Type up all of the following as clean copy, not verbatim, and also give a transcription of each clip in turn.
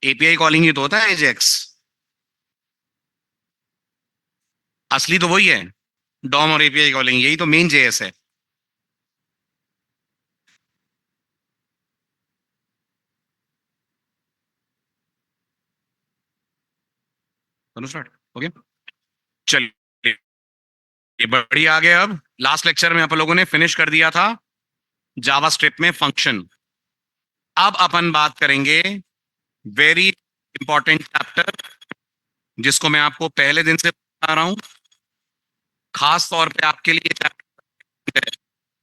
API calling ही तो होता है एजेक्स। असली तो वही है, डॉम और एपीआई कॉलिंग, यही तो मेन जेएस है। दोनों स्टार्ट हो गया। चलिए, ये बढ़िया आ गया। अब लास्ट लेक्चर में अपन लोगों ने फिनिश कर दिया था जावास्क्रिप्ट में फंक्शन। अब अपन बात करेंगे वेरी इंपॉर्टेंट चैप्टर, जिसको मैं आपको पहले दिन से बता रहा हूं, खास तौर पे आपके लिए चैप्टर है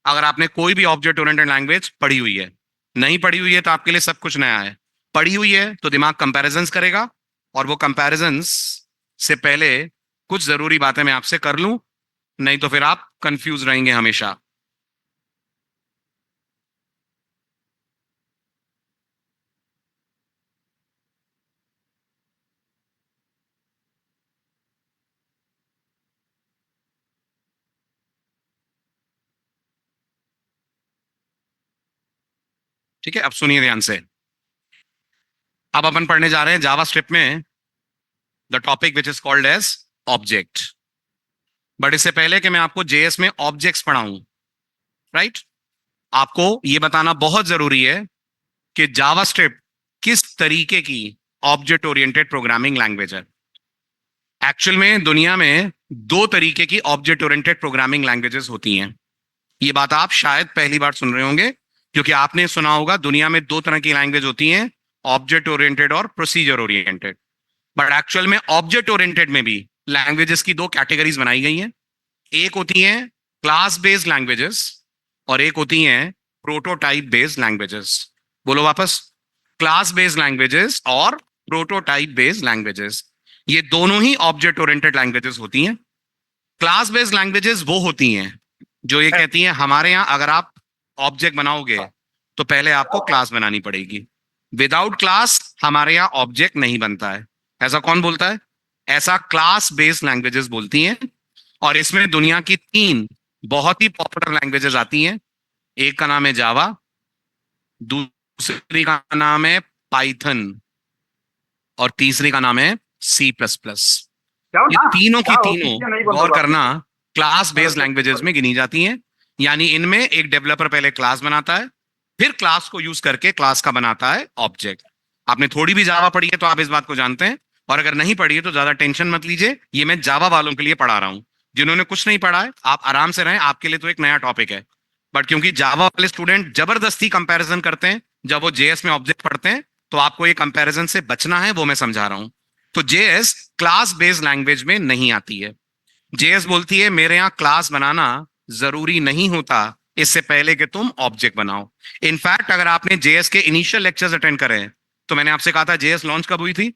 अगर आपने कोई भी ऑब्जेक्ट ओरिएंटेड लैंग्वेज पढ़ी हुई है। नहीं पढ़ी हुई है तो आपके लिए सब कुछ नया है। पढ़ी हुई है तो दिमाग कंपैरिजंस करेगा, और वो कंपैरिजंस से पहले कुछ जरूरी बातें मैं आपसे कर लूं, नहीं तो फिर आप कंफ्यूज रहेंगे हमेशा। ठीक है, अब सुनिए ध्यान से। अब अपन पढ़ने जा रहे हैं जावा स्क्रिप्ट में the topic which is called as object. But इससे पहले कि मैं आपको जेएस में ऑब्जेक्ट्स पढ़ाऊं, राइट, आपको ये बताना बहुत जरूरी है कि जावास्क्रिप्ट किस तरीके की ऑब्जेक्ट ओरिएंटेड प्रोग्रामिंग लैंग्वेज है। एक्चुअल में दुनिया में दो तरीके की ऑब्जेक्ट ओरिएंटेड प्रोग्रामिंग लैंग्वेजेस होती हैं। ये बात आप शायद पहली बार सुन रहे होंगे, क्योंकि आपने सुना होगा दुनिया में दो तरह की लैंग्वेज होती हैं, ऑब्जेक्ट ओरिएंटेड और प्रोसीजर ओरिएंटेड। बट एक्चुअल में ऑब्जेक्ट ओरिएंटेड में भी लैंग्वेजेस की दो कैटेगरीज बनाई गई हैं। एक होती हैं क्लास बेस्ड लैंग्वेजेस, और एक होती हैं प्रोटोटाइप बेस्ड लैंग्वेजेस। बोलो वापस, क्लास बेस्ड लैंग्वेजेस और प्रोटोटाइप बेस्ड लैंग्वेजेस, ये दोनों ही ऑब्जेक्ट ओरिएंटेड लैंग्वेजेस होती हैं। क्लास बेस्ड लैंग्वेजेस वो होती हैं जो ये कहती हैं हमारे यहाँ अगर आप ऑब्जेक्ट बनाओगे तो पहले आपको क्लास बनानी पड़ेगी, विदाउट क्लास हमारे यहाँ ऑब्जेक्ट नहीं बनता है। ऐसा कौन बोलता है? ऐसा क्लास बेस्ड लैंग्वेजेस बोलती हैं। और इसमें दुनिया की तीन बहुत ही पॉपुलर लैंग्वेजेस आती हैं। एक का नाम है जावा, दूसरी का नाम है पाइथन, और तीसरी का नाम है सी प्लस प्लस। ये तीनों की तीनों, गौर करना, क्लास बेस्ड लैंग्वेजेस में गिनी जाती हैं। यानी इनमें एक डेवलपर पहले क्लास बनाता है, फिर क्लास को यूज करके क्लास का बनाता है ऑब्जेक्ट। आपने थोड़ी भी जावा पढ़ी है तो आप इस बात को जानते हैं, और अगर नहीं पढ़ी है तो ज्यादा टेंशन मत लीजिए, ये मैं जावा वालों के लिए पढ़ा रहा हूं। जिन्होंने कुछ नहीं पढ़ा है आप आराम से रहें, आपके लिए तो एक नया टॉपिक है। बट क्योंकि जावा वाले स्टूडेंट जबरदस्ती कंपैरिजन करते हैं जब वो जेएस में ऑब्जेक्ट पढ़ते हैं, तो आपको ये कंपैरिजन से बचना है, वो मैं समझा रहा हूं। तो जेएस क्लास बेस्ड लैंग्वेज में नहीं आती है। जेएस बोलती है मेरे यहां क्लास बनाना जरूरी नहीं होता इससे पहले कि तुम ऑब्जेक्ट बनाओ। इनफैक्ट अगर आपने जेएस के इनिशियल लेक्चर्स अटेंड करे हैं, तो मैंने आपसे कहा था जेएस लॉन्च कब हुई थी?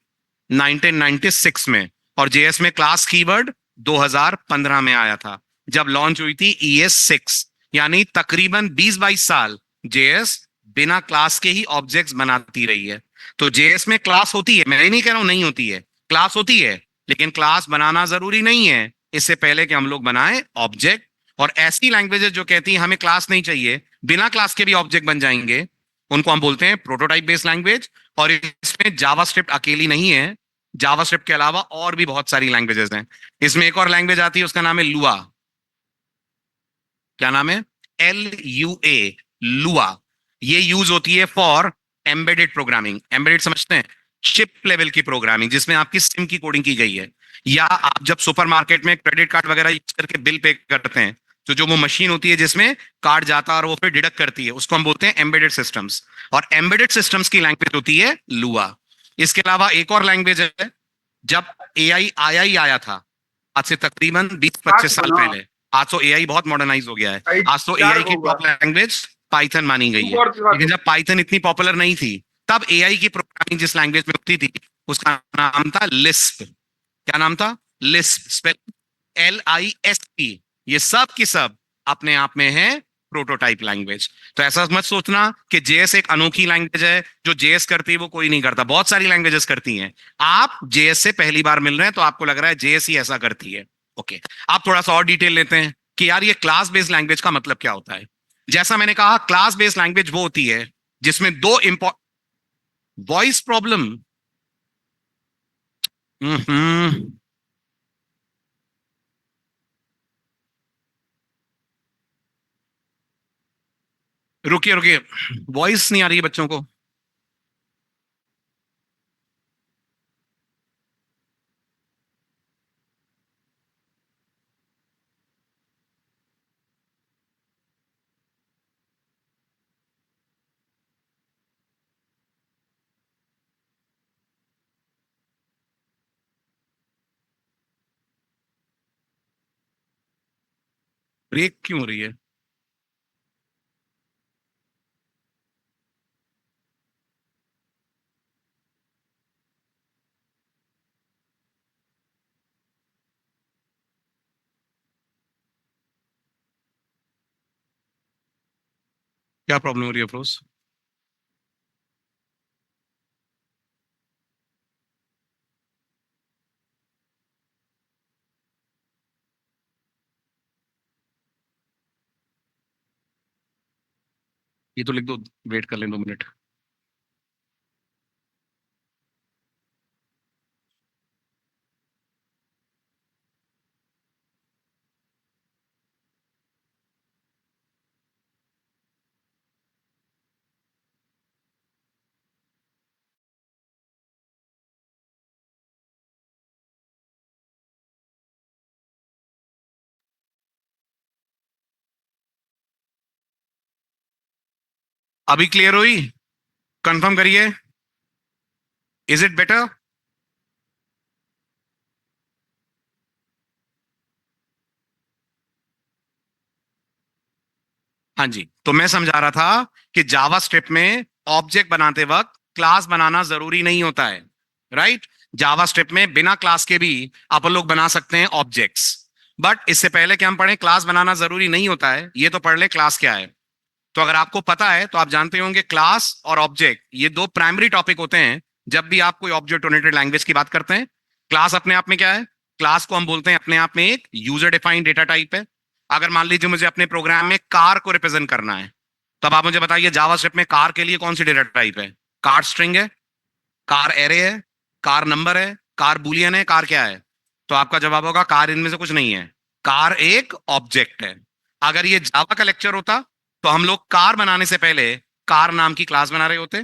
1996 में। और जेएस में क्लास कीवर्ड 2015 में आया था, जब लॉन्च हुई थी ES6। यानी तकरीबन 20-22 साल जेएस बिना क्लास के ही ऑब्जेक्ट्स बनाती रही है। तो जेएस में क्लास होती है, मैं नहीं कह रहा हूं नहीं होती है, क्लास होती है, लेकिन क्लास बनाना जरूरी नहीं है इससे पहले कि हम लोग बनाए ऑब्जेक्ट। और ऐसी लैंग्वेजेस जो कहती हैं हमें क्लास नहीं चाहिए, बिना क्लास के भी ऑब्जेक्ट बन जाएंगे, उनको हम बोलते हैं प्रोटोटाइप बेस्ड लैंग्वेज। और इसमें जावास्क्रिप्ट अकेली नहीं है, जावास्क्रिप्ट के अलावा और भी बहुत सारी लैंग्वेजेस हैं। इसमें एक और लैंग्वेज आती है, उसका नाम है लुआ। क्या नाम है? LUA, लुआ। ये यूज होती है फॉर एम्बेडेड प्रोग्रामिंग। एम्बेडेड समझते हैं? चिप लेवल की प्रोग्रामिंग, जिसमें आपकी सिम की कोडिंग की गई है। या आप जब सुपरमार्केट में क्रेडिट कार्ड वगैरह यूज करके बिल पे करते हैं, तो जो वो मशीन होती है जिसमें कार्ड जाता है और वो फिर डिडक्ट करती है, उसको हम बोलते हैं एम्बेडेड सिस्टम्स। और एम्बेडेड सिस्टम्स की लैंग्वेज होती है लुआ। इसके अलावा एक और लैंग्वेज है, जब एआई आया ही आया था, आज से तकरीबन 20-25 साल पहले। आज तो एआई बहुत मॉडर्नाइज हो गया है, आज तो एआई की टॉप लैंग्वेज पाइथन मानी गई है। लेकिन जब पाइथन इतनी पॉपुलर नहीं थी, तब एआई की प्रोग्रामिंग जिस लैंग्वेज में होती थी उसका नाम था लिस्प। क्या नाम था? Lisp, spell LISP। ये सब की सब अपने आप में है प्रोटोटाइप लैंग्वेज। तो ऐसा मत सोचना कि जेएस एक अनोखी लैंग्वेज है, जो जेएस करती है वो कोई नहीं करता, बहुत सारी लैंग्वेजेस करती हैं। आप जेएस से पहली बार मिल रहे हैं तो आपको लग रहा है जेएस ही ऐसा करती है। ओके, आप थोड़ा सा और डिटेल लेते हैं कि यार ये क्लास बेस्ड लैंग्वेज का मतलब क्या होता है। जैसा मैंने कहा, क्लास बेस्ड लैंग्वेज वो होती है जिसमें दो इंपॉर्टेंट, वॉइस प्रॉब्लम, हम्म। रुकिए रुकिए, वॉइस नहीं आ रही है बच्चों को। ब्रेक क्यों हो रही है? क्या प्रॉब्लम हो रही है अफरोज? ये तो लिख दो, वेट कर लें 2 मिनट। अभी क्लियर हुई? कंफर्म करिए। Is it better? हाँ जी, तो मैं समझा रहा था कि जावा स्क्रिप्ट में ऑब्जेक्ट बनाते वक्त क्लास बनाना जरूरी नहीं होता है। राइट? जावा स्क्रिप्ट में बिना क्लास के भी अपन लोग बना सकते हैं ऑब्जेक्ट्स। बट इससे पहले कि हम पढ़ें क्लास बनाना जरूरी नहीं होता है, ये तो पढ़ ले क्लास क्या है। तो अगर आपको पता है तो आप जानते होंगे क्लास और ऑब्जेक्ट ये दो प्राइमरी टॉपिक होते हैं जब भी आप कोई ऑब्जेक्ट ओरिएंटेड लैंग्वेज की बात करते हैं। क्लास अपने आप में क्या है? क्लास को हम बोलते हैं अपने आप में एक यूजर डिफाइंड डेटा टाइप है। अगर मान लीजिए मुझे अपने प्रोग्राम में कार को रिप्रेजेंट करना है, तब आप मुझे बताइए जावास्क्रिप्ट में कार के लिए कौन सी डेटा टाइप है? कार स्ट्रिंग है, कार एरे है, कार नंबर है, कार बुलियन है, कार क्या है? तो आपका जवाब होगा कार इनमें से कुछ नहीं है। कार एक ऑब्जेक्ट है। अगर ये जावा का लेक्चर होता तो हम लोग कार बनाने से पहले कार नाम की क्लास बना रहे होते,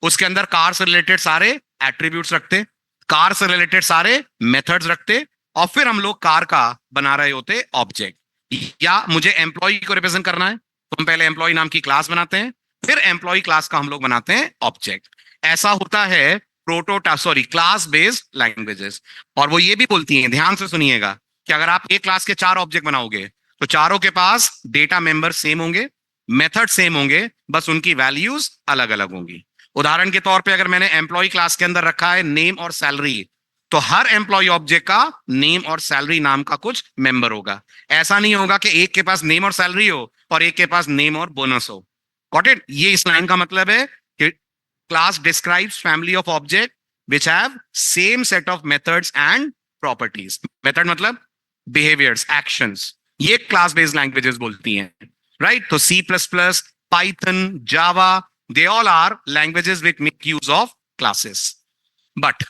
उसके अंदर कार से रिलेटेड सारे एट्रीब्यूट्स रखते, कार से रिलेटेड सारे मेथड्स रखते, और फिर हम लोग कार का बना रहे होते ऑब्जेक्ट। या मुझे एम्प्लॉय को रिप्रेजेंट करना है तो हम पहले एम्प्लॉय नाम की क्लास बनाते हैं, फिर एम्प्लॉय क्लास का हम लोग बनाते हैं ऑब्जेक्ट। ऐसा होता है प्रोटोटा सॉरी क्लास बेस्ड लैंग्वेजेस। और वो ये भी बोलती हैं, ध्यान से सुनिएगा, कि अगर आप एक क्लास के 4 ऑब्जेक्ट बनाओगे तो चारों के पास डेटा मेंबर सेम होंगे, मेथड सेम होंगे, बस उनकी वैल्यूज अलग अलग होंगी। उदाहरण के तौर पे अगर मैंने एम्प्लॉय क्लास के अंदर रखा है नेम और सैलरी, तो हर एम्प्लॉय ऑब्जेक्ट का नेम और सैलरी नाम का कुछ मेंबर होगा। ऐसा नहीं होगा कि एक के पास नेम और सैलरी हो और एक के पास नेम और बोनस हो। Got it? ये इस लाइन का मतलब है कि class describes family of object which have same set of methods and properties. Method मतलब behaviors, actions. ये क्लास बेस्ड लैंग्वेजेस बोलती हैं। राइट? तो C plus plus, Python, Java, they all are languages which make use of classes. But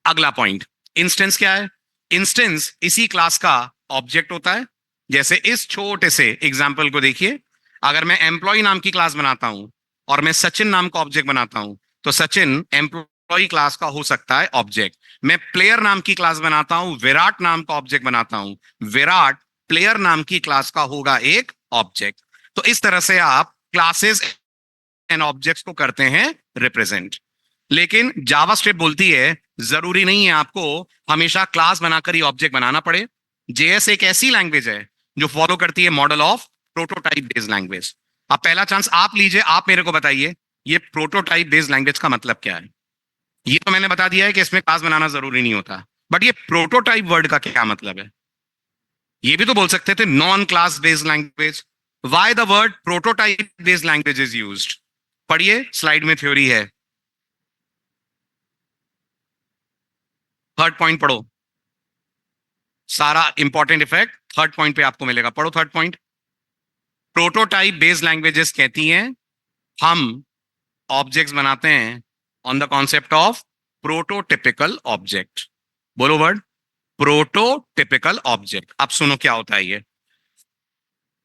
अगला point, instance क्या है? Instance इसी class का ऑब्जेक्ट होता है। जैसे इस छोटे से एग्जाम्पल को देखिए, अगर मैं एम्प्लॉय नाम की क्लास बनाता हूं और मैं सचिन नाम का ऑब्जेक्ट बनाता हूं, तो सचिन एम्प्लॉय क्लास का हो सकता है ऑब्जेक्ट। मैं प्लेयर नाम की क्लास बनाता हूं, विराट नाम का ऑब्जेक्ट बनाता हूं, विराट प्लेयर नाम की क्लास का होगा एक ऑब्जेक्ट। तो इस तरह से आप क्लासेस एंड ऑब्जेक्ट्स को करते हैं रिप्रेजेंट। लेकिन जावास्क्रिप्ट बोलती है जरूरी नहीं है आपको हमेशा क्लास बनाकर ही ऑब्जेक्ट बनाना पड़े। जेएस एक ऐसी लैंग्वेज है जो फॉलो करती है model of prototype based language. अब पहला चांस आप लीजिए, आप मेरे को बताइए ये प्रोटोटाइप बेस्ड लैंग्वेज का मतलब क्या है। ये तो मैंने बता दिया है कि इसमें क्लास बनाना जरूरी नहीं होता, बट ये प्रोटोटाइप वर्ड का क्या मतलब है? ये भी तो बोल सकते थे non class based language. Why the word prototype based language is used? पढ़िए, स्लाइड में थ्योरी है। थर्ड पॉइंट पढ़ो, सारा इंपॉर्टेंट इफेक्ट थर्ड पॉइंट पे आपको मिलेगा। पढ़ो third point. Prototype based languages कहती हैं हम ऑब्जेक्ट्स बनाते हैं on the concept of prototypical object. बोलो वर्ड, प्रोटोटिपिकल ऑब्जेक्ट। अब सुनो क्या होता है ये।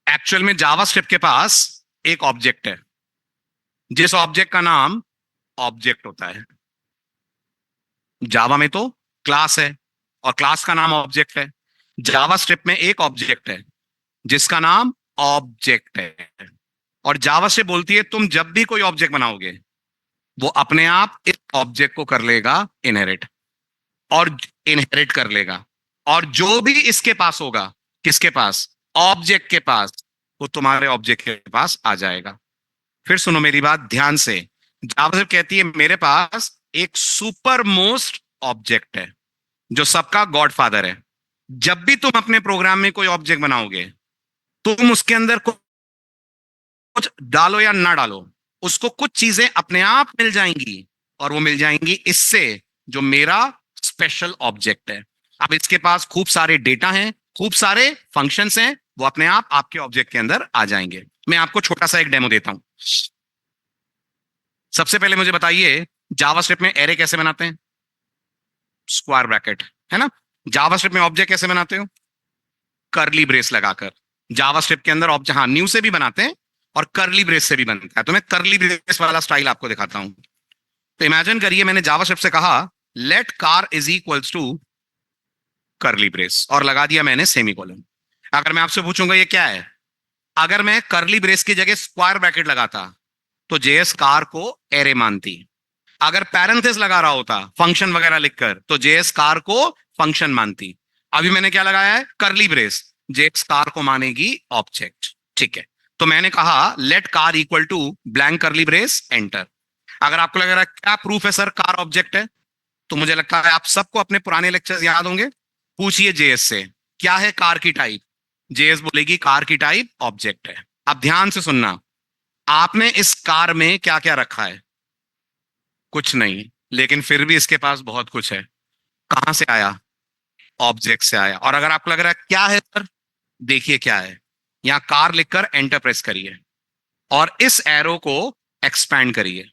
एक्चुअल में जावास्क्रिप्ट के पास एक ऑब्जेक्ट है, जिस ऑब्जेक्ट का नाम ऑब्जेक्ट होता है। जावा में तो क्लास है और क्लास का नाम ऑब्जेक्ट है। जावास्क्रिप्ट में एक ऑब्जेक्ट है जिसका नाम ऑब्जेक्ट है। और जावा से बोलती है तुम जब भी कोई ऑब्जेक्ट बनाओगे वो अपने आप इस ऑब्जेक्ट को कर लेगा इनहेरिट, और इनहेरिट कर लेगा। और जो भी इसके पास होगा, किसके पास, ऑब्जेक्ट के पास, वो तुम्हारे ऑब्जेक्ट के पास आ जाएगा। फिर सुनो मेरी बात ध्यान से। जावास्क्रिप्ट कहती है मेरे पास एक सुपर मोस्ट ऑब्जेक्ट है जो सबका गॉडफादर है। जब भी तुम अपने प्रोग्राम में कोई ऑब्जेक्ट बनाओगे, तुम उसके अंदर कुछ डालो या ना डालो, उसको कुछ चीजें अपने आप मिल जाएंगी, और वो मिल जाएंगी इससे जो मेरा स्पेशल ऑब्जेक्ट है। अब इसके पास खूब सारे डेटा हैं, खूब सारे फंक्शंस हैं, वो अपने आप आपके ऑब्जेक्ट के अंदर आ जाएंगे। मैं आपको छोटा सा एक डेमो देता हूं। सबसे पहले मुझे बताइए जावास्क्रिप्ट में एरे कैसे बनाते हैं? स्क्वायर ब्रैकेट, है ना। जावास्क्रिप्ट में ऑब्जेक्ट कैसे बनाते हो? कर्ली ब्रेस लगाकर। जावास्क्रिप्ट के अंदर ऑब्जेक्ट, हाँ, न्यू से भी बनाते हैं और कर्ली ब्रेस से भी बनता है। तो मैं कर्ली ब्रेस वाला स्टाइल आपको दिखाता हूं। तो इमेजिन करिए मैंने जावास्क्रिप्ट से कहा let car is equals to curly brace और लगा दिया मैंने सेमीकोलन। अगर मैं आपसे पूछूंगा ये क्या है, अगर मैं कर्ली ब्रेस की जगह स्क्वायर ब्रैकेट लगाता तो जेएस कार को एरे मानती। अगर पैरेंथेसिस लगा रहा होता फंक्शन वगैरह लिखकर तो जेएस कार को फंक्शन मानती। अभी मैंने क्या लगाया है, कर्ली ब्रेस, जेएस कार को मानेगी ऑब्जेक्ट। ठीक है, तो मैंने कहा let car equal to blank curly brace enter. अगर आपको लग रहा है क्या प्रूफ है सर कार ऑब्जेक्ट है, तो मुझे लगता है आप सबको अपने पुराने लेक्चर्स याद होंगे। पूछिए जेएस से क्या है कार की टाइप, जेएस बोलेगी कार की टाइप ऑब्जेक्ट है। अब ध्यान से सुनना, आपने इस कार में क्या क्या रखा है? कुछ नहीं, लेकिन फिर भी इसके पास बहुत कुछ है। कहां से आया? ऑब्जेक्ट से आया। और अगर आपको लग रहा है क्या है सर, देखिए क्या है। यहां कार लिखकर एंटर प्रेस करिए और इस एरो को एक्सपैंड करिए।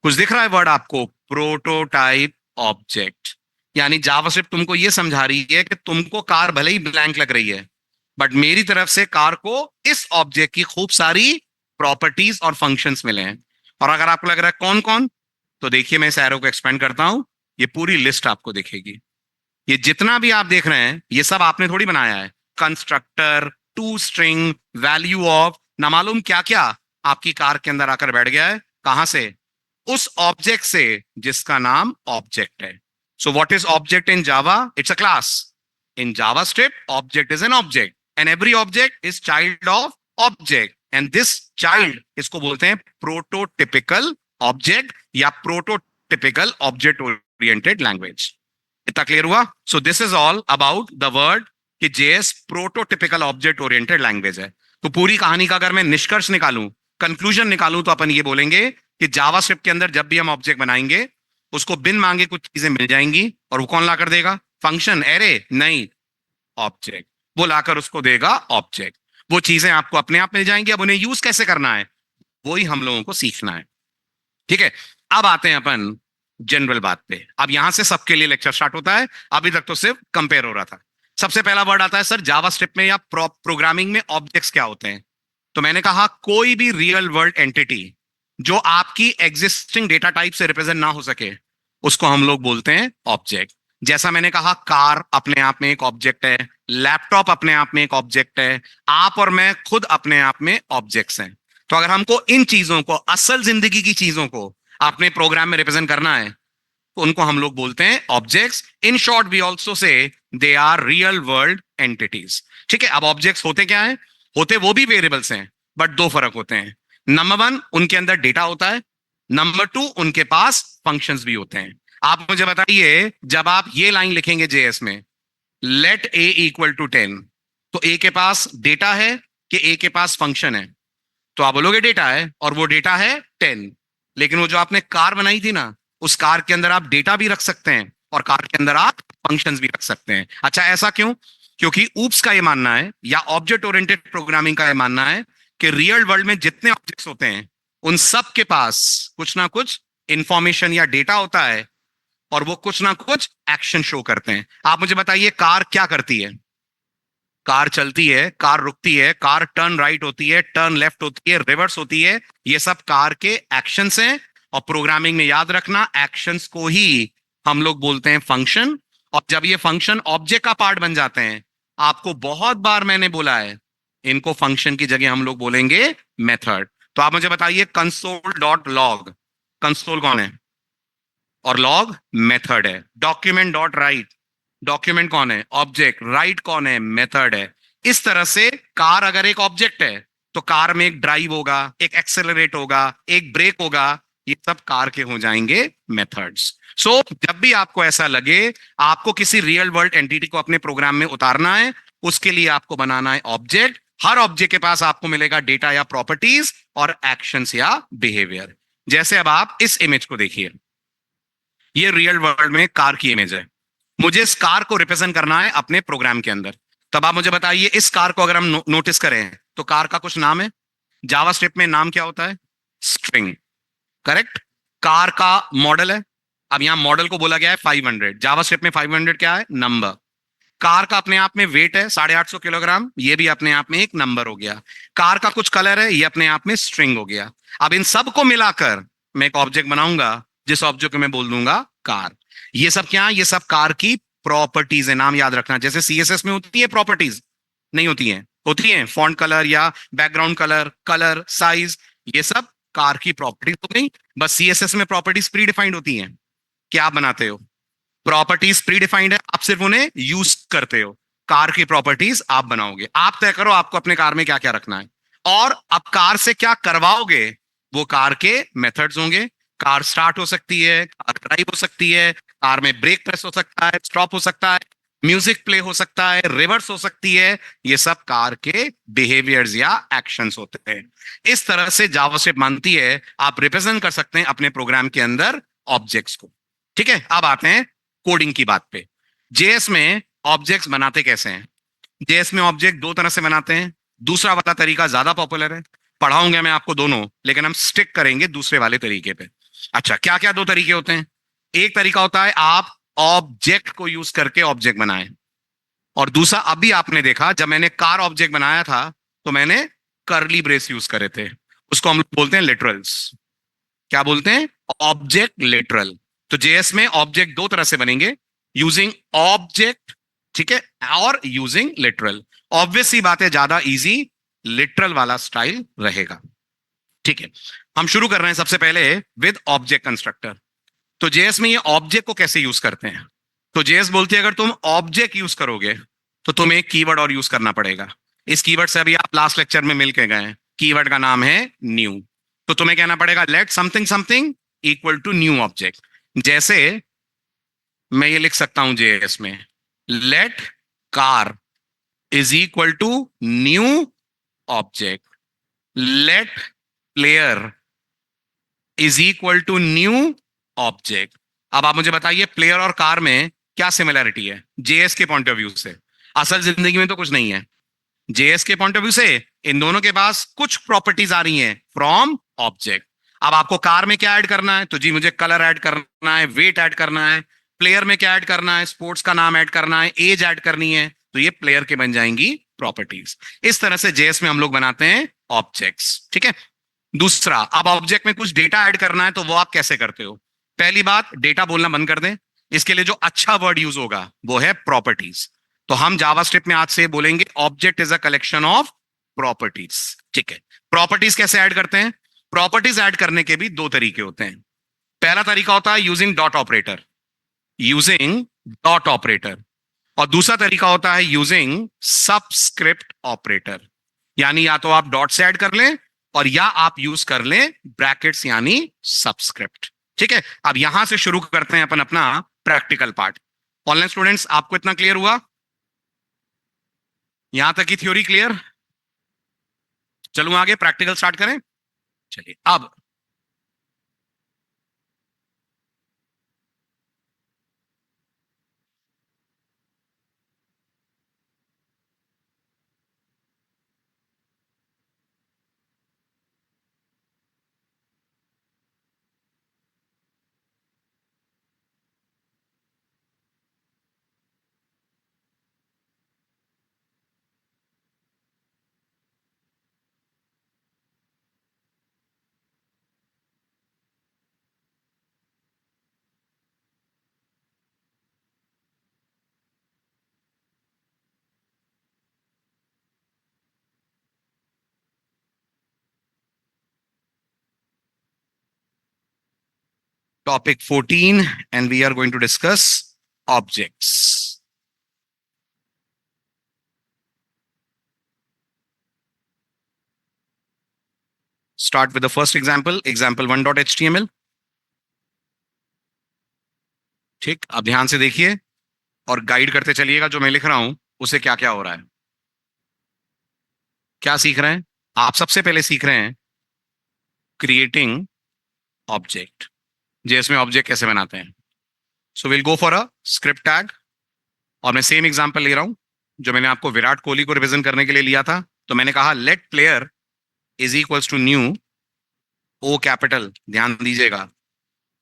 कुछ दिख रहा है वर्ड आपको? Prototype object. यानी जावास्क्रिप्ट तुमको यह समझा रही है कि तुमको कार भले ही ब्लैंक लग रही है, बट मेरी तरफ से कार को इस ऑब्जेक्ट की खूब सारी प्रॉपर्टीज और फंक्शंस मिले हैं। और अगर आपको लग रहा है कौन कौन, तो देखिए मैं इस एरो को एक्सपेंड करता हूं, ये पूरी लिस्ट आपको दिखेगी। ये जितना भी आप देख रहे हैं ये सब आपने थोड़ी बनाया है। Constructor, to string, value of, ना मालूम क्या क्या आपकी कार के अंदर आकर बैठ गया है। कहां से? उस ऑब्जेक्ट से जिसका नाम ऑब्जेक्ट है। So what is object in Java? It's a class. In JavaScript object is an object and every object is child of object, and this child, इसको बोलते हैं प्रोटोटिपिकल ऑब्जेक्ट या प्रोटोटिपिकल ऑब्जेक्ट ओरिएंटेड लैंग्वेज। इतना clear हुआ? So this is all about the word कि JS प्रोटोटिपिकल object oriented language है। तो पूरी कहानी का अगर मैं निष्कर्ष निकालूं, कंक्लूजन निकालूं, तो अपन ये बोलेंगे कि जावास्क्रिप्ट के अंदर जब भी हम ऑब्जेक्ट बनाएंगे उसको बिन मांगे कुछ चीजें मिल जाएंगी, और वो कौन ला कर देगा? फंक्शन, एरे नहीं, ऑब्जेक्ट। वो लाकर उसको देगा ऑब्जेक्ट। वो चीजें आपको अपने आप मिल जाएंगी। अब उन्हें यूज कैसे करना है वही हम लोगों को सीखना है। ठीक है, अब आते हैं अपन जनरल बात पे। अब यहां से सबके लिए लेक्चर स्टार्ट होता है, अभी तक तो सिर्फ कंपेयर हो रहा था। सबसे पहला वर्ड आता है सर जावास्क्रिप्ट में या प्रोग्रामिंग में ऑब्जेक्ट्स क्या होते हैं? तो मैंने कहा कोई भी रियल वर्ल्ड एंटिटी जो आपकी एग्जिस्टिंग डेटा टाइप से रिप्रेजेंट ना हो सके उसको हम लोग बोलते हैं ऑब्जेक्ट। जैसा मैंने कहा कार अपने आप में एक ऑब्जेक्ट है, लैपटॉप अपने आप में एक ऑब्जेक्ट है, आप और मैं खुद अपने आप में ऑब्जेक्ट्स हैं। तो अगर हमको इन चीजों को, असल जिंदगी की चीजों को अपने प्रोग्राम में रिप्रेजेंट करना है तो उनको हम लोग बोलते हैं objects. In short we also say they are real world entities. ठीक है, अब ऑब्जेक्ट्स होते क्या है? होते वो भी वेरिएबल्स हैं, बट दो फर्क होते हैं। नंबर वन, उनके अंदर डेटा होता है। नंबर टू, उनके पास फंक्शंस भी होते हैं। आप मुझे बताइए जब आप ये लाइन लिखेंगे जेएस में, लेट ए इक्वल टू 10, तो ए के पास डेटा है कि ए के पास फंक्शन है? तो आप बोलोगे डेटा है, और वो डेटा है 10। लेकिन वो जो आपने कार बनाई थी ना, उस कार के अंदर आप डेटा भी रख सकते हैं और कार के अंदर आप फंक्शंस भी रख सकते हैं। अच्छा, ऐसा क्यों? क्योंकि ऊप्स का ये मानना है या ऑब्जेक्ट ओरिएंटेड प्रोग्रामिंग का ये मानना है कि रियल वर्ल्ड में जितने ऑब्जेक्ट्स होते हैं उन सब के पास कुछ ना कुछ इंफॉर्मेशन या डेटा होता है और वो कुछ ना कुछ एक्शन शो करते हैं। आप मुझे बताइए कार क्या करती है? कार चलती है, कार रुकती है, कार टर्न राइट होती है, टर्न लेफ्ट होती है, रिवर्स होती है। ये सब कार के एक्शंस हैं। और प्रोग्रामिंग में याद रखना, एक्शंस को ही हम लोग बोलते हैं फंक्शन। और जब ये फंक्शन ऑब्जेक्ट का पार्ट बन जाते हैं, आपको बहुत बार मैंने बोला है, इनको फंक्शन की जगह हम लोग बोलेंगे मेथड। तो आप मुझे बताइए कंसोल डॉट लॉग, कंसोल कौन है? और लॉग मेथड है। डॉक्यूमेंट डॉट राइट, डॉक्यूमेंट कौन है? ऑब्जेक्ट। राइट कौन है? मेथड है। इस तरह से कार अगर एक ऑब्जेक्ट है, तो कार में एक ड्राइव होगा, एक एक्सेलरेट होगा, एक ब्रेक होगा। ये सब कार के हो जाएंगे मेथड्स। सो जब भी आपको ऐसा लगे आपको किसी रियल वर्ल्ड एंटिटी को अपने प्रोग्राम में उतारना है, उसके लिए आपको बनाना है ऑब्जेक्ट। हर ऑब्जेक्ट के पास आपको मिलेगा डेटा या प्रॉपर्टीज और एक्शंस या बिहेवियर। जैसे अब आप इस इमेज को देखिए, ये रियल वर्ल्ड में कार की इमेज है। मुझे इस कार को रिप्रेजेंट करना है अपने प्रोग्राम के अंदर। तब आप मुझे बताइए, इस कार को अगर हम नोटिस करें तो कार का कुछ नाम है। जावास्क्रिप्ट में नाम क्या होता है? स्ट्रिंग। करेक्ट। कार का मॉडल है। अब यहां मॉडल को बोला गया है 500। जावास्क्रिप्ट में 500 क्या है? नंबर। कार का अपने आप में वेट है 850 किलोग्राम, ये भी अपने आप में एक नंबर हो गया। कार का कुछ कलर है, ये अपने आप में स्ट्रिंग हो गया। अब इन सबको मिलाकर मैं एक ऑब्जेक्ट बनाऊंगा, जिस ऑब्जेक्ट को मैं बोल दूंगा कार। ये सब क्या है? ये सब कार की प्रॉपर्टीज है। नाम याद रखना, जैसे सीएसएस में होती है प्रॉपर्टीज, नहीं होती हैं? होती हैं, फॉन्ट कलर या बैकग्राउंड कलर, कलर, साइज, ये सब कार की प्रॉपर्टीज हो गई। बस सीएसएस में प्रॉपर्टीज प्री डिफाइंड होती हैं। क्या आप बनाते हो? प्रॉपर्टीज प्री डिफाइंड है, आप सिर्फ उन्हें यूज करते हो। कार की प्रॉपर्टीज आप बनाओगे, आप तय करो आपको अपने कार में क्या क्या रखना है। और अब कार से क्या करवाओगे, वो कार के मेथड्स होंगे। कार स्टार्ट हो सकती है, कार ड्राइव हो सकती है, कार में ब्रेक प्रेस हो सकता है, स्टॉप हो सकता है, म्यूजिक प्ले हो सकता है, रिवर्स हो सकती है। ये सब कार के बिहेवियर्स या एक्शंस होते हैं। इस तरह से जावास्क्रिप्ट मानती है आप रिप्रेजेंट कर सकते हैं अपने प्रोग्राम के अंदर ऑब्जेक्ट्स को। ठीक है, अब आते हैं कोडिंग की बात पे। जेएस में ऑब्जेक्ट्स बनाते कैसे हैं? जेएस में ऑब्जेक्ट दो तरह से बनाते हैं। दूसरा वाला तरीका ज्यादा पॉपुलर है, पढ़ाऊंगा मैं आपको दोनों, लेकिन हम स्टिक करेंगे दूसरे वाले तरीके पे। अच्छा, क्या क्या दो तरीके होते हैं? एक तरीका होता है आप ऑब्जेक्ट को यूज करके ऑब्जेक्ट बनाएं। और दूसरा, अभी आपने देखा जब मैंने कार ऑब्जेक्ट बनाया था, तो मैंने करली ब्रेस यूज करे थे। उसको हम लोग बोलते हैं लिटरल्स। क्या बोलते हैं? Object literal. तो जेएस में ऑब्जेक्ट दो तरह से बनेंगे, यूजिंग ऑब्जेक्ट, ठीक है, और यूजिंग लिटरल। ऑब्वियस सी बात है, ज्यादा इजी लिटरल वाला स्टाइल रहेगा। ठीक है, हम शुरू कर रहे हैं सबसे पहले विद ऑब्जेक्ट कंस्ट्रक्टर। तो जेएस में ये ऑब्जेक्ट को कैसे यूज करते हैं? तो जेएस बोलती है अगर तुम ऑब्जेक्ट यूज करोगे तो तुम्हें एक कीवर्ड और यूज करना पड़ेगा। इस कीवर्ड से अभी आप लास्ट लेक्चर में मिलके गए हैं। कीवर्ड का नाम है न्यू। तो तुम्हें कहना पड़ेगा let something something equal to new object. जैसे मैं ये लिख सकता हूं जेएस में, let car is equal to new object, let player is equal to new object. अब आप मुझे बताइए प्लेयर और कार में क्या सिमिलैरिटी है जेएस के पॉइंट ऑफ व्यू से? असल जिंदगी में तो कुछ नहीं है। जेएस के पॉइंट ऑफ व्यू से इन दोनों के पास कुछ प्रॉपर्टीज आ रही हैं फ्रॉम ऑब्जेक्ट। अब आपको कार में क्या ऐड करना है? तो जी मुझे कलर ऐड करना है, वेट ऐड करना है। प्लेयर में क्या ऐड करना है? स्पोर्ट्स का नाम ऐड करना है, एज ऐड करनी है। तो ये प्लेयर के बन जाएंगी प्रॉपर्टीज। इस तरह से जेएस में हम लोग बनाते हैं ऑब्जेक्ट्स। ठीक है, दूसरा, अब ऑब्जेक्ट में कुछ डेटा ऐड करना है, तो वो आप कैसे करते हो? पहली बात, डेटा बोलना बंद कर दें। इसके लिए जो अच्छा वर्ड यूज होगा वो है प्रॉपर्टीज। तो हम जावास्क्रिप्ट में आज से बोलेंगे object is a collection of properties. ठीक है, प्रॉपर्टीज कैसे ऐड करते हैं? प्रॉपर्टीज ऐड करने के भी दो तरीके होते हैं। पहला तरीका होता है using dot operator, using dot operator. और दूसरा तरीका होता है यूजिंग सबस्क्रिप्ट ऑपरेटर। यानी या तो आप डॉट से ऐड कर लें और या आप यूज कर लें ब्रैकेट्स यानी सबस्क्रिप्ट। ठीक है, अब यहां से शुरू करते हैं अपन अपना प्रैक्टिकल पार्ट। ऑनलाइन स्टूडेंट्स, आपको इतना क्लियर हुआ? यहां तक की थ्योरी क्लियर? चलूं आगे, प्रैक्टिकल स्टार्ट करें। चलिए, अब topic 14, and we are going to discuss objects. Start with the first example, example 1.html. ठीक, अब ध्यान से देखिए और गाइड करते चलिएगा जो मैं लिख रहा हूं उसे क्या क्या हो रहा है। क्या सीख रहे हैं आप? सबसे पहले सीख रहे हैं क्रिएटिंग ऑब्जेक्ट, जेएस में ऑब्जेक्ट कैसे बनाते हैं। So will go for a script tag, और मैं सेम एग्जांपल ले रहा हूं जो मैंने आपको विराट कोहली को रिप्रेजेंट करने के लिए लिया था। तो मैंने कहा let player is equals to new O capital, ध्यान दीजिएगा,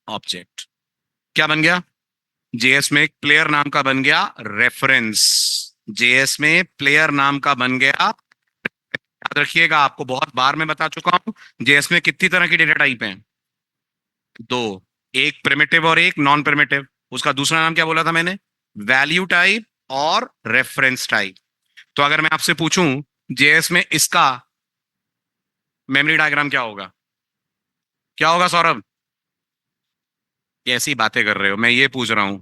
ऑब्जेक्ट। क्या बन गया? जेएस में एक प्लेयर नाम का बन गया रेफरेंस। जेएस में प्लेयर नाम का बन गया, याद रखिएगा, आपको बहुत बार मैं बता चुका हूं जेएस में कितनी तरह की डेटा टाइप हैं? दो, एक प्रिमिटिव और एक नॉन प्रिमिटिव। उसका दूसरा नाम क्या बोला था मैंने? वैल्यू टाइप और रेफरेंस टाइप। तो अगर मैं आपसे पूछूं जेएस में इसका मेमोरी डायग्राम क्या होगा, क्या होगा सौरभ? कैसी बातें कर रहे हो, मैं ये पूछ रहा हूं।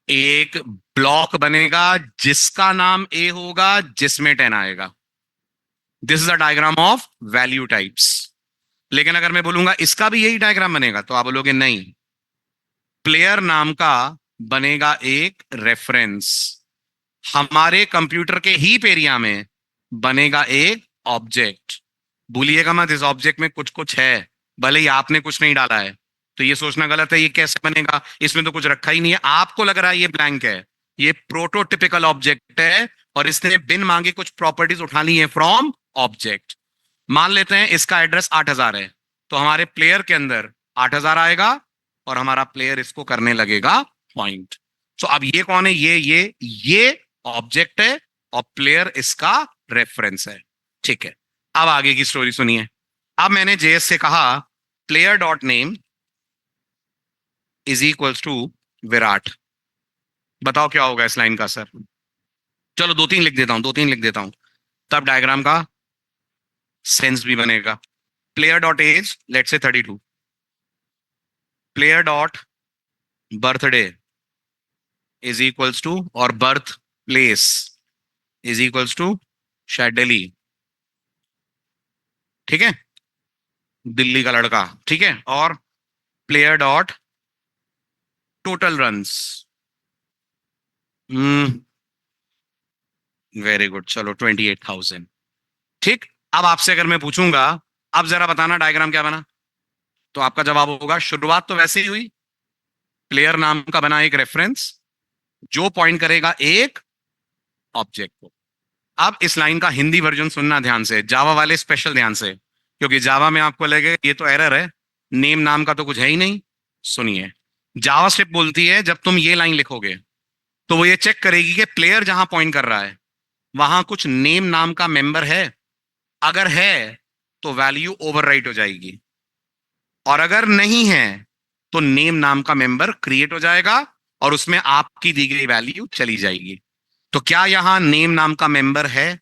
एक ब्लॉक बनेगा जिसका नाम ए होगा, जिसमें 10 आएगा। This is a diagram of value types. लेकिन अगर मैं बोलूंगा इसका भी यही डायग्राम बनेगा, तो आप बोलोगे नहीं, प्लेयर नाम का बनेगा एक रेफरेंस, हमारे कंप्यूटर के हीप एरिया में बनेगा एक ऑब्जेक्ट। भूलिएगा मत, इस ऑब्जेक्ट में कुछ कुछ है, भले ही आपने कुछ नहीं डाला है। तो ये सोचना गलत है ये कैसे बनेगा, इसमें तो कुछ रखा ही नहीं है, आपको लग रहा है ये ब्लैंक है। ये प्रोटोटिपिकल ऑब्जेक्ट है और इसने बिन मांगे कुछ प्रॉपर्टीज उठा ली है फ्रॉम ऑब्जेक्ट। मान लेते हैं इसका एड्रेस 8000 है, तो हमारे प्लेयर के अंदर 8000 आएगा और हमारा प्लेयर इसको करने लगेगा पॉइंट। तो अब ये कौन है? ये ऑब्जेक्ट है और प्लेयर इसका रेफरेंस है। ठीक है, अब आगे की स्टोरी सुनिए। अब मैंने जेएस से कहा player dot name is equals to Virat. बताओ क्या होगा इस लाइन का सर? चलो दो तीन लिख देता हूं, दो तीन लिख देता हूं, तब डायग्राम का सेंस भी बनेगा। Player dot as let's say 32, player dot birthday is equals to, और birth place is equals to शायद दिल्ली, ठीक है, दिल्ली का लड़का, ठीक है। और player dot total runs, very good, चलो 28,000, ठीक। अब आपसे अगर मैं पूछूंगा अब जरा बताना डायग्राम क्या बना, तो आपका जवाब होगा शुरुआत तो वैसे ही हुई, प्लेयर नाम का बना एक रेफरेंस जो पॉइंट करेगा एक ऑब्जेक्ट को। अब इस लाइन का हिंदी वर्जन सुनना ध्यान से, जावा वाले स्पेशल ध्यान से, क्योंकि जावा में आपको लगे ये तो एरर है, नेम नाम का तो कुछ है ही नहीं। सुनिए, जावा स्क्रिप्ट बोलती है जब तुम ये लाइन लिखोगे तो वो ये चेक करेगी कि प्लेयर जहां पॉइंट कर रहा है वहां कुछ नेम नाम का मेंबर है। अगर है तो वैल्यू ओवरराइट हो जाएगी, और अगर नहीं है तो नेम नाम का मेंबर क्रिएट हो जाएगा और उसमें आपकी दी गई वैल्यू चली जाएगी। तो क्या यहां नेम नाम का मेंबर है?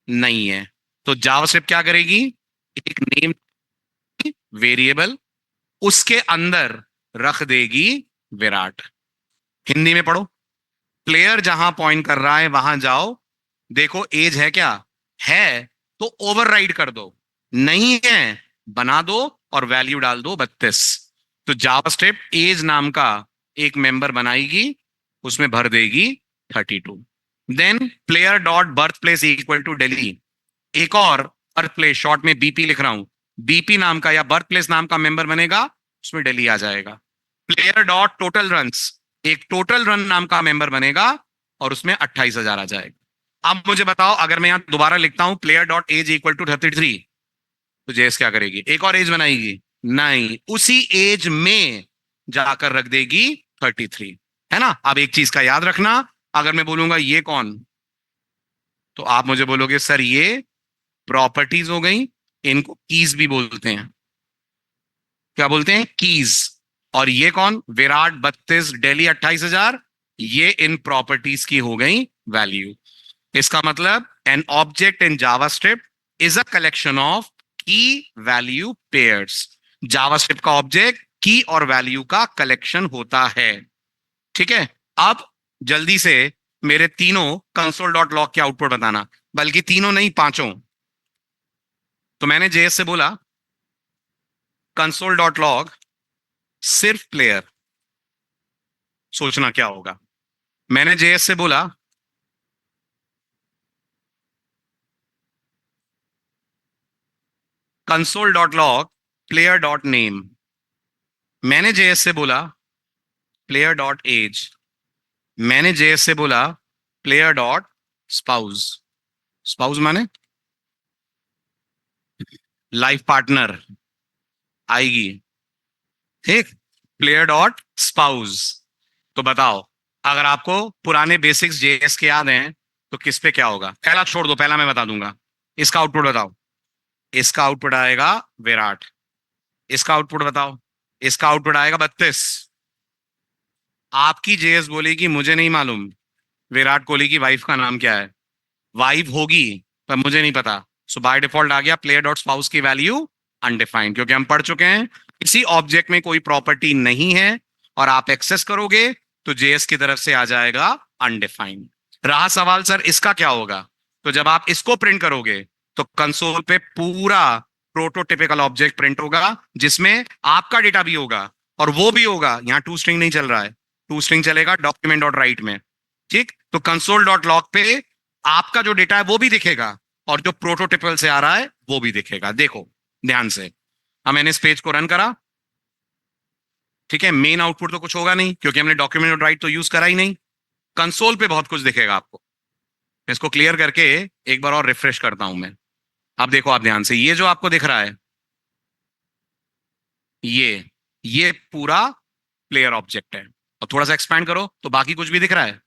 नहीं है। तो जावास्क्रिप्ट क्या करेगी? एक नेम वेरिएबल उसके अंदर रख देगी विराट। हिंदी में पढ़ो, प्लेयर जहां पॉइंट कर रहा है वहां जाओ, देखो एज है क्या, है तो ओवरराइड कर दो, नहीं है बना दो और वैल्यू डाल दो 32। तो जावास्क्रिप्ट एज नाम का एक मेंबर बनाएगी, उसमें भर देगी 32। Then player dot birth place equal to Delhi, एक और बर्थ प्लेस, शॉर्ट में बीपी लिख रहा हूं, बीपी नाम का या बर्थ प्लेस नाम का मेंबर बनेगा, उसमें दिल्ली आ जाएगा। प्लेयर डॉट टोटल रन्स, एक टोटल रन नाम का मेंबर बनेगा और उसमें 28,000 आ जाएगा। अब मुझे बताओ अगर मैं यहां दोबारा लिखता हूं player dot age equal to 33, तो जेएस क्या करेगी? एक और एज बनाएगी? नहीं, उसी एज में जाकर रख देगी 33, है ना। अब एक चीज का याद रखना, अगर मैं बोलूंगा ये कौन, तो आप मुझे बोलोगे सर ये प्रॉपर्टीज हो गई, इनको कीज भी बोलते हैं। क्या बोलते हैं? कीज। और ये कौन? विराट 32, दिल्ली 28,000, ये इन प्रॉपर्टीज की हो गई वैल्यू। इसका मतलब an object in JavaScript is a collection of की वैल्यू पेयर्स। जावास्क्रिप्ट का ऑब्जेक्ट की और वैल्यू का कलेक्शन होता है। ठीक है, अब जल्दी से मेरे तीनों कंसोल डॉट लॉग के आउटपुट बताना, बल्कि तीनों नहीं, पांचों। तो मैंने जेएस से बोला कंसोल डॉट लॉग सिर्फ प्लेयर, सोचना क्या होगा। मैंने जेएस से बोला console dot log player dot name. मैंने जेएस से बोला प्लेयर डॉट एज। मैंने जेएस से बोला प्लेयर डॉट स्पाउस। स्पाउस माने लाइफ पार्टनर आएगी। ठीक, प्लेयर डॉट स्पाउस। तो बताओ, अगर आपको पुराने बेसिक्स जेएस के याद हैं तो किस पे क्या होगा? पहला छोड़ दो, पहला मैं बता दूंगा। इसका आउटपुट बताओ। इसका आउटपुट आएगा विराट। इसका आउटपुट बताओ। इसका आउटपुट आएगा 32। आपकी जेएस बोलेगी मुझे नहीं मालूम विराट कोहली की वाइफ का नाम क्या है। वाइफ होगी पर मुझे नहीं पता। सो बाय डिफॉल्ट आ गया प्लेयर डॉट स्पाउस की वैल्यू अनडिफाइंड, क्योंकि हम पढ़ चुके हैं किसी ऑब्जेक्ट में कोई प्रॉपर्टी नहीं है और आप एक्सेस करोगे तो जेएस की तरफ से आ जाएगा अनडिफाइंड। रहा सवाल सर इसका क्या होगा, तो जब आप इसको प्रिंट करोगे तो कंसोल पे पूरा प्रोटोटिपिकल ऑब्जेक्ट प्रिंट होगा जिसमें आपका डेटा भी होगा और वो भी होगा, यहां टू स्ट्रिंग नहीं चल रहा है, टू स्ट्रिंग चलेगा डॉक्यूमेंट डॉट राइट में। ठीक, तो कंसोल डॉट लॉग पे आपका जो डेटा है वो भी दिखेगा और जो प्रोटोटिपल से आ रहा है वो भी दिखेगा। देखो ध्यान से, अब मैंने इस पेज को रन करा। ठीक है, मेन आउटपुट तो कुछ होगा नहीं क्योंकि हमने डॉक्यूमेंट डॉट राइट तो यूज करा ही नहीं। कंसोल पे बहुत कुछ दिखेगा आपको। इसको क्लियर करके एक बार और रिफ्रेश करता हूं मैं। अब देखो आप ध्यान से, ये जो आपको दिख रहा है ये पूरा प्लेयर ऑब्जेक्ट है। और थोड़ा सा एक्सपैंड करो तो बाकी कुछ भी दिख रहा है।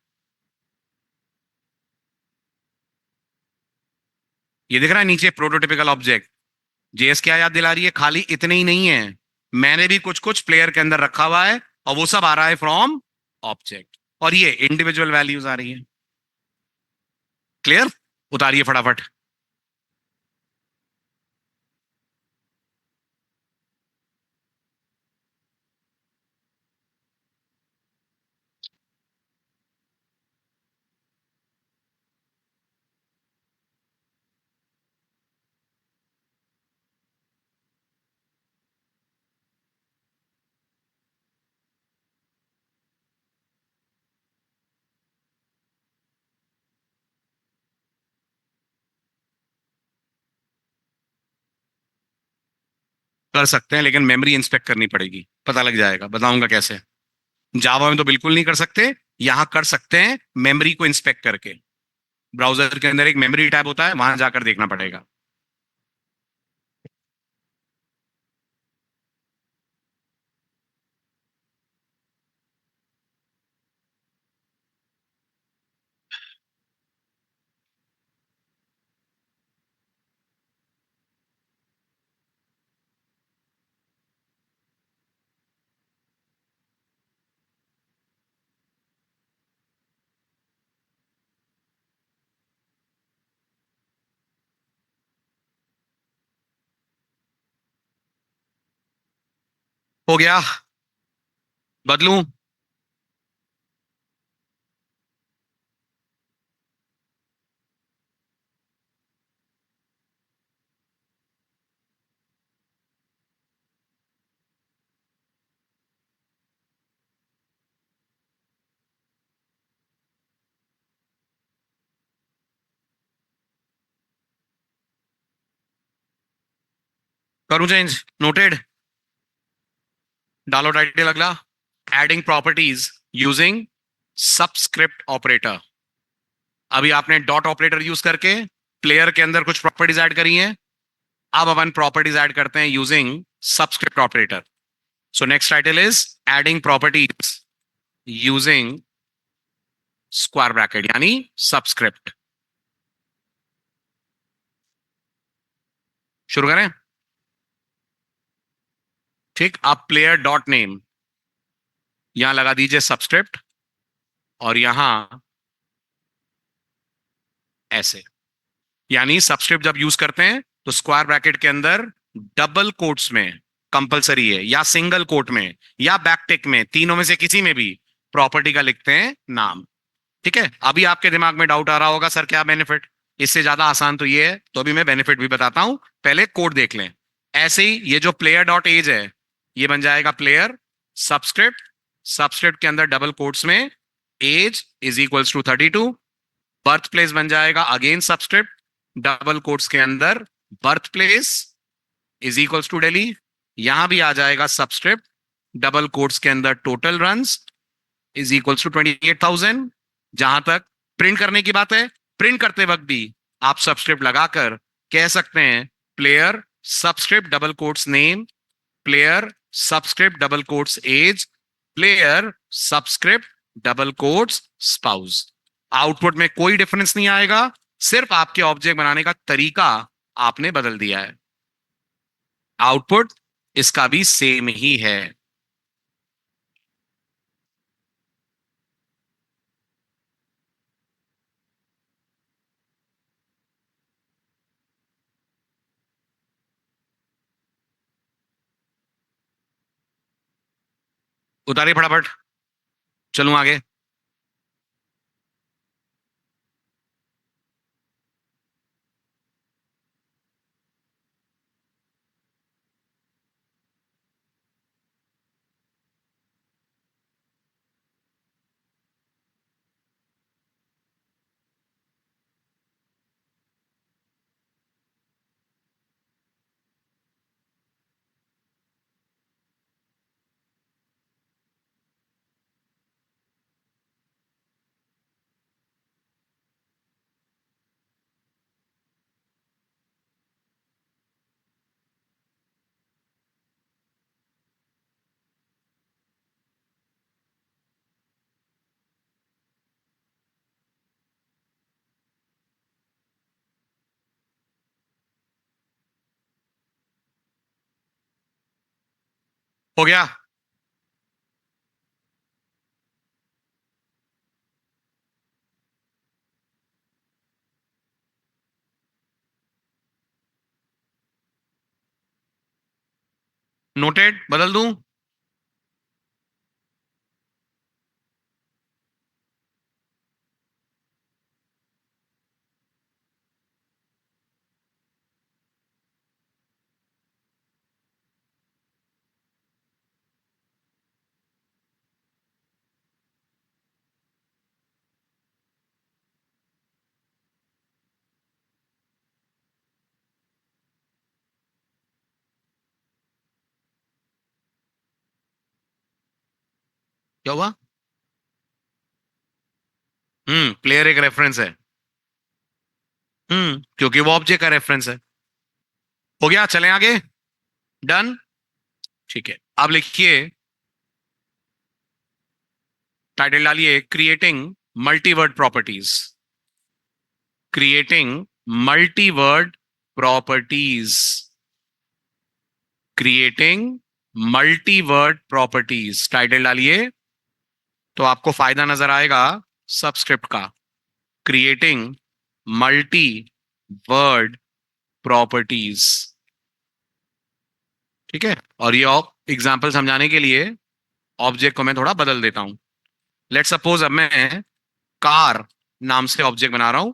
ये दिख रहा है नीचे प्रोटोटिपिकल ऑब्जेक्ट। जेएस क्या याद दिला रही है, खाली इतने ही नहीं है, मैंने भी कुछ कुछ प्लेयर के अंदर रखा हुआ है और वो सब आ रहा है फ्रॉम ऑब्जेक्ट, और ये इंडिविजुअल वैल्यूज आ रही है। क्लियर? उतारिए फटाफट। कर सकते हैं लेकिन मेमोरी इंस्पेक्ट करनी पड़ेगी, पता लग जाएगा, बताऊंगा कैसे। जावा में तो बिल्कुल नहीं कर सकते, यहां कर सकते हैं मेमोरी को इंस्पेक्ट करके। ब्राउजर के अंदर एक मेमोरी टैब होता है, वहां जाकर देखना पड़ेगा। हो गया, बदलूं? करूं चेंज? नोटेड। डालो टाइटल अगला, adding properties using subscript operator. अभी आपने डॉट ऑपरेटर यूज करके प्लेयर के अंदर कुछ प्रॉपर्टीज ऐड करी हैं, अब अपन प्रॉपर्टीज ऐड करते हैं using subscript operator. So next title is adding properties using square bracket यानी सबस्क्रिप्ट। शुरू करें? ठीक, आप प्लेयर डॉट नेम यहां लगा दीजिए सबस्क्रिप्ट, और यहां ऐसे, यानी सबस्क्रिप्ट जब यूज करते हैं तो स्क्वायर ब्रैकेट के अंदर डबल कोट्स में कंपलसरी है, या सिंगल कोट में या बैकटिक में, तीनों में से किसी में भी प्रॉपर्टी का लिखते हैं नाम। ठीक है, अभी आपके दिमाग में डाउट आ रहा होगा सर क्या बेनिफिट, इससे ज्यादा आसान तो ये है, तो अभी मैं बेनिफिट भी बताता हूं, पहले कोड देख लें। ऐसे ही ये जो प्लेयर डॉट एज है, ये बन जाएगा प्लेयर सबस्क्रिप्ट, सबस्क्रिप्ट के अंदर डबल कोट्स में age is equals to 32, birth place बन जाएगा अगेन सबस्क्रिप्ट डबल कोट्स के अंदर birth place is equals to Delhi, यहां भी आ जाएगा सबस्क्रिप्ट डबल कोट्स के अंदर total runs is equals to 28,000। जहां तक प्रिंट करने की बात है, प्रिंट करते वक्त भी आप सबस्क्रिप्ट लगाकर कह सकते हैं player subscript double quotes name, player subscript double quotes age, player subscript double quotes spouse. Output में कोई डिफरेंस नहीं आएगा, सिर्फ आपके ऑब्जेक्ट बनाने का तरीका आपने बदल दिया है। आउटपुट इसका भी सेम ही है। उतारिए फटाफट, चलूं आगे। हो गया। नोटेड, बदल दूं? क्या हुआ? प्लेयर एक रेफरेंस है। क्योंकि वो ऑब्जेक्ट का रेफरेंस है। हो गया, चलें आगे। डन। ठीक है, अब लिखिए, टाइटल डालिए creating multiverse properties, creating multiverse properties, creating multiverse properties, title डालिए तो आपको फायदा नजर आएगा सबस्क्रिप्ट का, क्रिएटिंग मल्टी वर्ड प्रॉपर्टीज। ठीक है, और ये एग्जांपल समझाने के लिए ऑब्जेक्ट को मैं थोड़ा बदल देता हूं। लेट सपोज अब मैं कार नाम से ऑब्जेक्ट बना रहा हूं,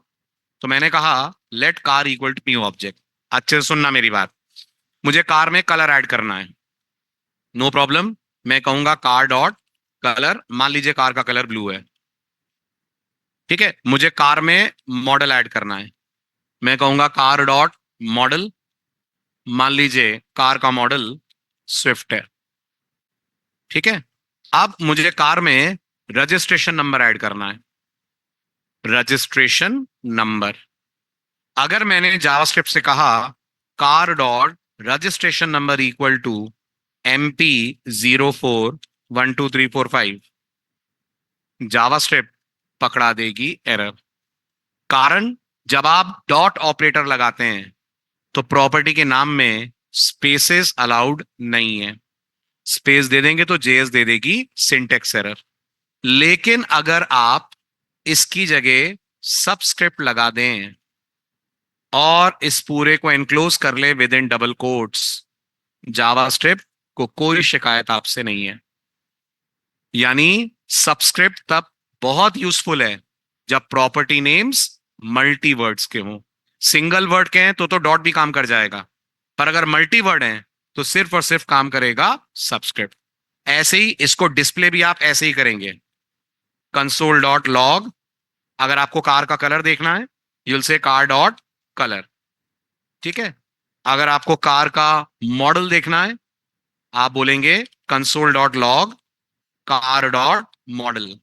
तो मैंने कहा let car equal to new object. अच्छे से सुनना मेरी बात, मुझे कार में कलर ऐड करना है, नो प्रॉब्लम। मैं कहूंगा कार डॉट कलर, मान लीजिए कार का कलर ब्लू है। ठीक है, मुझे कार में मॉडल ऐड करना है, मैं कहूंगा कार डॉट मॉडल, मान लीजिए कार का मॉडल स्विफ्ट है। ठीक है, अब मुझे कार में रजिस्ट्रेशन नंबर ऐड करना है, रजिस्ट्रेशन नंबर। अगर मैंने जावास्क्रिप्ट से कहा car dot registration number equal to MP041234 JavaScript पकड़ा देगी एरर। कारण, जब आप डॉट ऑपरेटर लगाते हैं तो प्रॉपर्टी के नाम में स्पेसेस अलाउड नहीं है, स्पेस दे देंगे तो जेएस दे देगी सिंटेक्स एरर। लेकिन अगर आप इसकी जगह सबस्क्रिप्ट लगा दें और इस पूरे को एनक्लोज कर ले with in double quotes, JavaScript को कोई शिकायत आपसे नहीं है। यानी सबस्क्रिप्ट तब बहुत यूजफुल है जब प्रॉपर्टी नेम्स मल्टी वर्ड्स के हों। सिंगल वर्ड के हैं तो डॉट भी काम कर जाएगा, पर अगर मल्टी वर्ड हैं तो सिर्फ और सिर्फ काम करेगा सबस्क्रिप्ट। ऐसे ही इसको डिस्प्ले भी आप ऐसे ही करेंगे, कंसोल डॉट लॉग। अगर आपको कार का कलर देखना है, यूल से कार डॉट कलर। ठीक है। अगर आपको कार का मॉडल देखना है, आप बोलेंगे console dot log car dot model.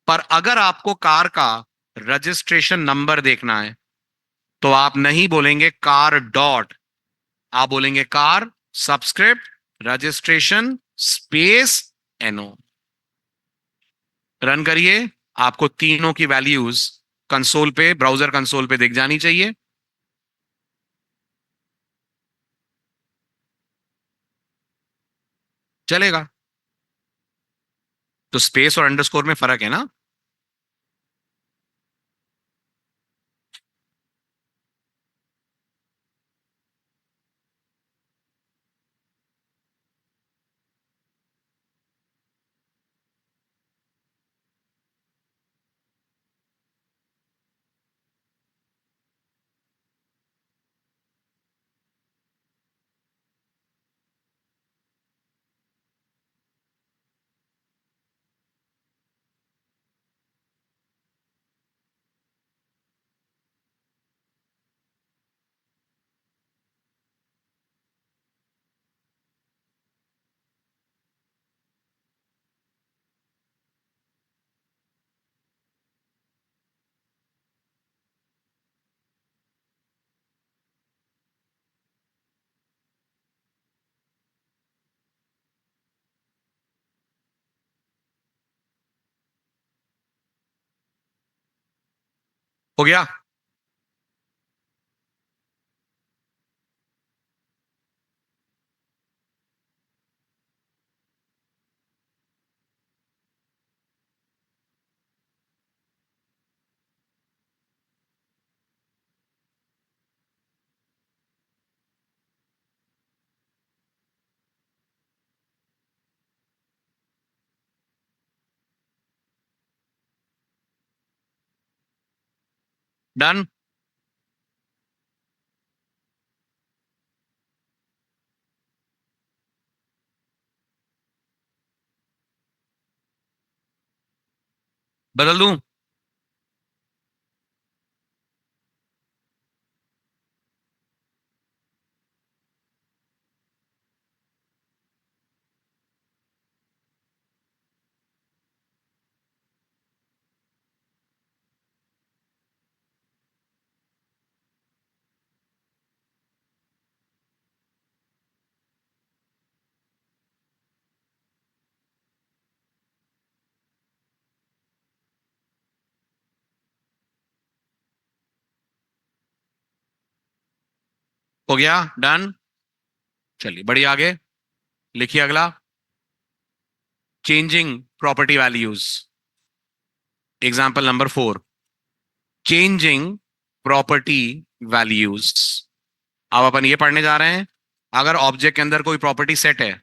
पर अगर आपको कार का रजिस्ट्रेशन नंबर देखना है तो आप नहीं बोलेंगे कार डॉट, आप बोलेंगे car subscript registration space NO. Run करिए, आपको तीनों की वैल्यूज कंसोल पे, ब्राउजर कंसोल पे दिख जानी चाहिए। चलेगा। तो स्पेस और अंडरस्कोर में फर्क है ना। हो गया। डन। बदल दूं। हो गया। डन। चलिए बढ़िया, आगे लिखिए अगला। Changing property values. Example number 4, changing property values. अब अपन ये पढ़ने जा रहे हैं, अगर ऑब्जेक्ट के अंदर कोई प्रॉपर्टी सेट है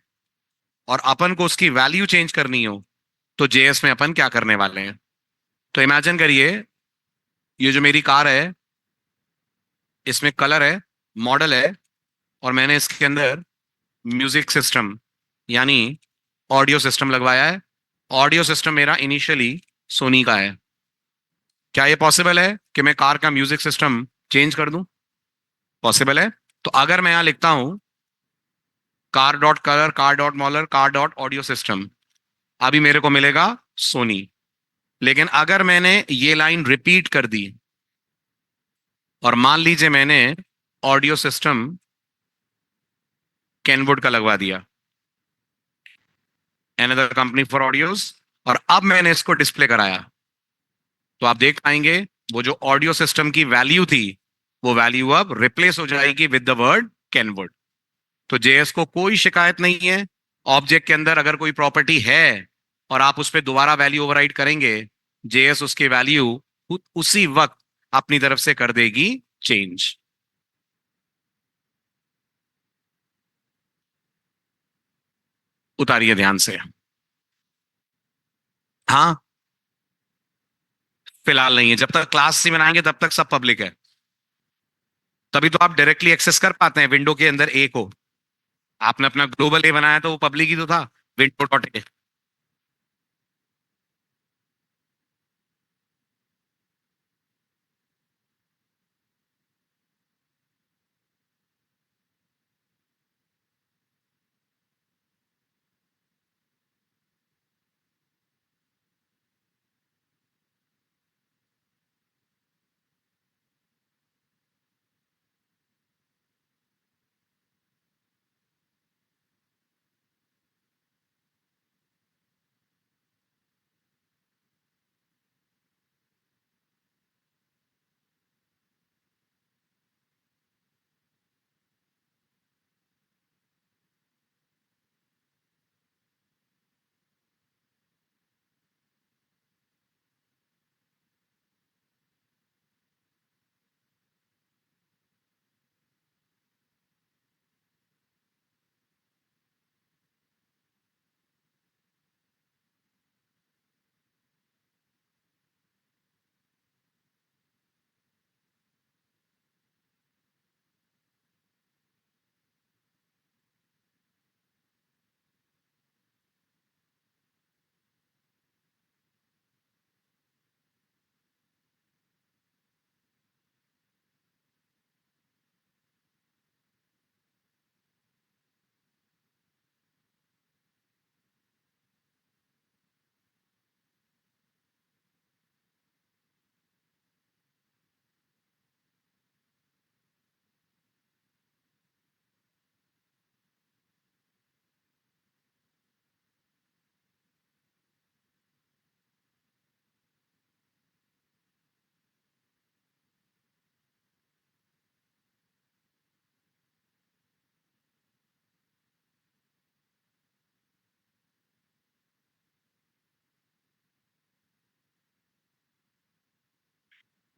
और अपन को उसकी वैल्यू चेंज करनी हो तो जेएस में अपन क्या करने वाले हैं। तो इमेजिन करिए, ये जो मेरी कार है, इसमें कलर है, मॉडल है, और मैंने इसके अंदर म्यूजिक सिस्टम यानी ऑडियो सिस्टम लगवाया है। ऑडियो सिस्टम मेरा इनिशियली सोनी का है। क्या ये पॉसिबल है कि मैं कार का म्यूजिक सिस्टम चेंज कर दूं? पॉसिबल है। तो अगर मैं यहां लिखता हूं car dot colour car dot model car dot audio system, अभी मेरे को मिलेगा सोनी। लेकिन अगर मैंने ये लाइन रिपीट कर दी और मान लीजिए मैंने ऑडियो सिस्टम कैनवुड का लगवा दिया, अनदर कंपनी फॉर ऑडियोज, और अब मैंने इसको डिस्प्ले कराया, तो आप देख पाएंगे वो जो ऑडियो सिस्टम की वैल्यू थी वो वैल्यू अब रिप्लेस हो जाएगी विद द वर्ड कैनवुड। तो जेएस को कोई शिकायत नहीं है। ऑब्जेक्ट के अंदर अगर कोई प्रॉपर्टी है और आप उस पर दोबारा वैल्यू ओवरराइड करेंगे, जेएस उसकी वैल्यू उसी वक्त अपनी तरफ से कर देगी चेंज। उतारिए ध्यान से। हाँ, फिलहाल नहीं है, जब तक क्लास सी बनाएंगे तब तक सब पब्लिक है। तभी तो आप डायरेक्टली एक्सेस कर पाते हैं विंडो के अंदर ए को। आपने अपना ग्लोबल ए बनाया तो वो पब्लिक ही तो था, विंडो डॉट ए।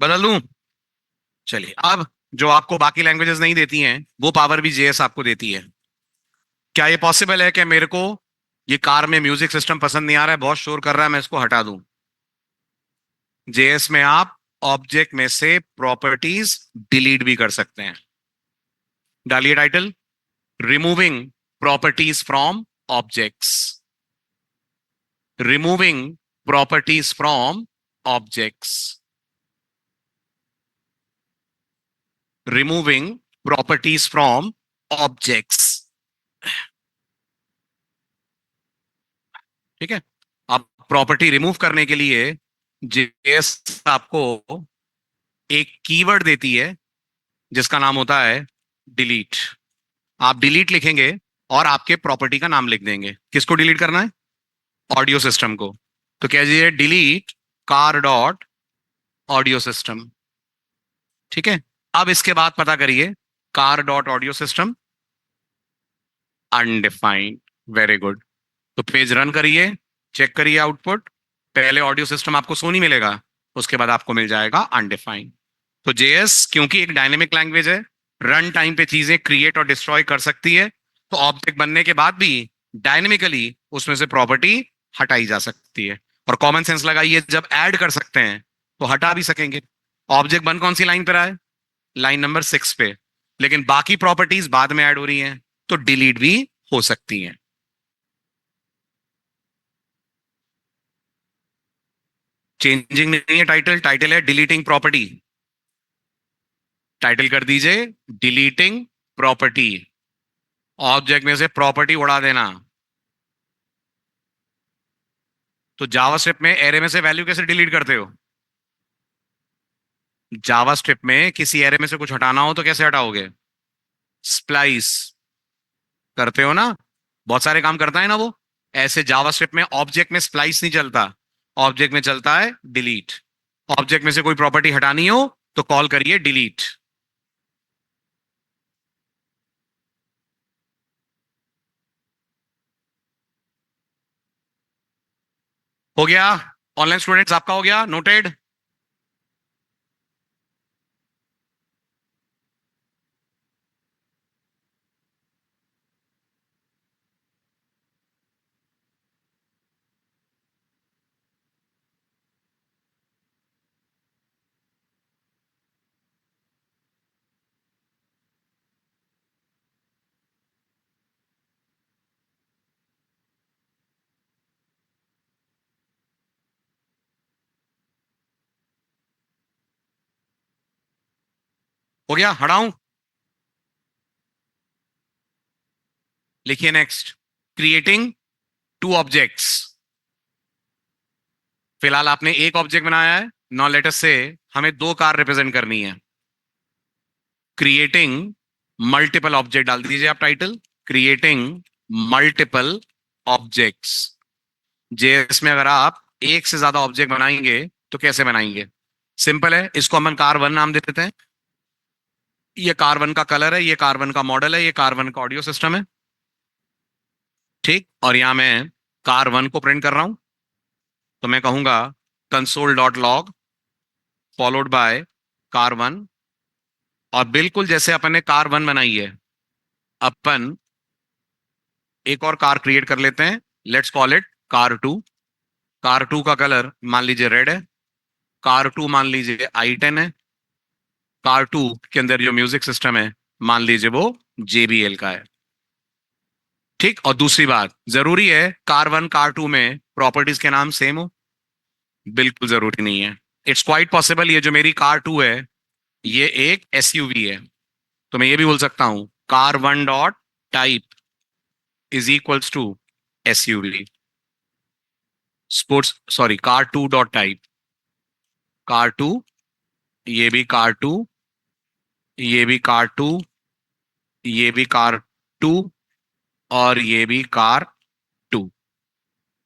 बदल दूं? चलिए, अब जो आपको बाकी लैंग्वेजेस नहीं देती हैं वो पावर भी जेएस आपको देती है। क्या ये पॉसिबल है कि मेरे को ये कार में म्यूजिक सिस्टम पसंद नहीं आ रहा है, बहुत शोर कर रहा है, मैं इसको हटा दूं? जेएस में आप ऑब्जेक्ट में से प्रॉपर्टीज डिलीट भी कर सकते हैं। डालिए title, removing properties from objects. Removing properties from objects. Removing properties from objects. ठीक है। अब प्रॉपर्टी रिमूव करने के लिए जेएस आपको एक कीवर्ड देती है जिसका नाम होता है डिलीट। आप डिलीट लिखेंगे और आपके प्रॉपर्टी का नाम लिख देंगे। किसको डिलीट करना है? ऑडियो सिस्टम को। तो कहिए delete car dot audio system. ठीक है। अब इसके बाद पता करिए, car dot audio system undefined. Very good. तो पेज रन करिए, चेक करिए आउटपुट। पहले ऑडियो सिस्टम आपको सोनी मिलेगा, उसके बाद आपको मिल जाएगा अनडिफाइंड। तो जेएस क्योंकि एक डायनेमिक लैंग्वेज है, रन टाइम पे चीजें क्रिएट और डिस्ट्रॉय कर सकती है, तो ऑब्जेक्ट बनने के बाद भी डायनेमिकली उसमें से प्रॉपर्टी हटाई जा सकती है। और कॉमन सेंस लगाइए, जब ऐड कर सकते हैं तो हटा भी सकेंगे। ऑब्जेक्ट बन कौन सी लाइन पर आए? लाइन नंबर 6 पे। लेकिन बाकी प्रॉपर्टीज बाद में ऐड हो रही हैं, तो डिलीट भी हो सकती हैं। चेंजिंग नहीं है टाइटल, टाइटल है डिलीटिंग प्रॉपर्टी। टाइटल कर दीजिए डिलीटिंग प्रॉपर्टी। ऑब्जेक्ट में से प्रॉपर्टी उड़ा देना। तो जावास्क्रिप्ट में एरे में से वैल्यू कैसे डिलीट करते हो? जावास्क्रिप्ट में किसी एरे में से कुछ हटाना हो तो कैसे हटाओगे? स्प्लाइस करते हो ना, बहुत सारे काम करता है ना वो। ऐसे जावास्क्रिप्ट में ऑब्जेक्ट में स्प्लाइस नहीं चलता, ऑब्जेक्ट में चलता है डिलीट। ऑब्जेक्ट में से कोई प्रॉपर्टी हटानी हो तो कॉल करिए डिलीट। हो गया? ऑनलाइन स्टूडेंट्स आपका हो गया नोटेड? हो गया, हटाऊं? लिखिए नेक्स्ट। Creating two objects. फिलहाल आपने एक ऑब्जेक्ट बनाया है। नॉ लेट अस से हमें दो कार रिप्रेजेंट करनी है। क्रिएटिंग मल्टीपल ऑब्जेक्ट डाल दीजिए आप title. Creating multiple objects. JS में अगर आप एक से ज्यादा ऑब्जेक्ट बनाएंगे तो कैसे बनाएंगे? सिंपल है, इसको हम कार वन नाम दे देते हैं। ये कार वन का कलर है, ये कार वन का मॉडल है, ये कार वन का ऑडियो सिस्टम है। ठीक, और यहां मैं कार वन को प्रिंट कर रहा हूं। तो मैं कहूंगा console dot log followed by car one. और बिल्कुल जैसे अपन ने कार वन बनाई है, अपन एक और कार क्रिएट कर लेते हैं। Let's call it car two. Car two का कलर मान लीजिए रेड है। कार टू मान लीजिए आई टेन है। कार टू के अंदर जो म्यूजिक सिस्टम है मान लीजिए वो JBL का है। ठीक, और दूसरी बात, जरूरी है कार वन कार टू में प्रॉपर्टीज के नाम सेम हो? बिल्कुल जरूरी नहीं है। इट्स क्वाइट पॉसिबल ये जो मेरी कार टू है ये एक SUV है। तो मैं ये भी बोल सकता हूं car one dot type is equals to SUV। Sports, sorry, car two dot type, car two, ये भी कार टू, ये भी कार टू, ये भी कार टू, और ये भी कार टू।